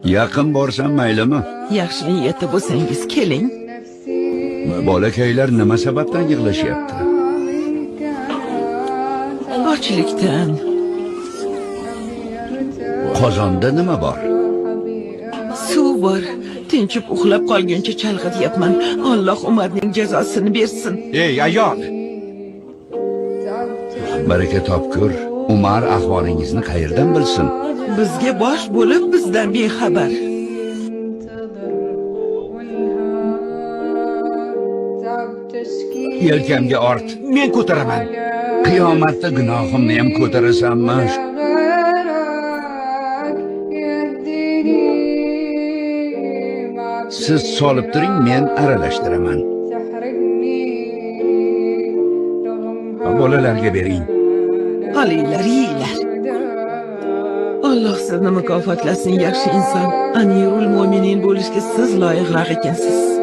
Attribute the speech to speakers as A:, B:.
A: Yaqin borsam maylimi?
B: Yaxshi niyatda bo'lsangiz keling.
A: Bolakaylar nima sababdan yig'lashyapti?
B: Ochlikdan.
A: Qozonda nima bor?
B: Suv bor. Tinchib uxlab qolguncha chalg'ityapman. Alloh Umarning jazosini bersin.
A: Ey ayol! Baraka topkur. Umar ahvolingizni qayerdan bilsin?
B: Bizga bosh bo'lib, bizdan bexabar.
A: Yelkamga ort, men ko'taraman. Qiyomatda gunohimni ham ko'tarasanmi? Siz solib turing, men aralashtiraman. Bolalarga bering.
B: Olinglar, yeyinglar. Alloh sizni mukofotlasin, yaxshi inson. Amirul Mo'minin bo'lishga siz loyiqroq ekansiz.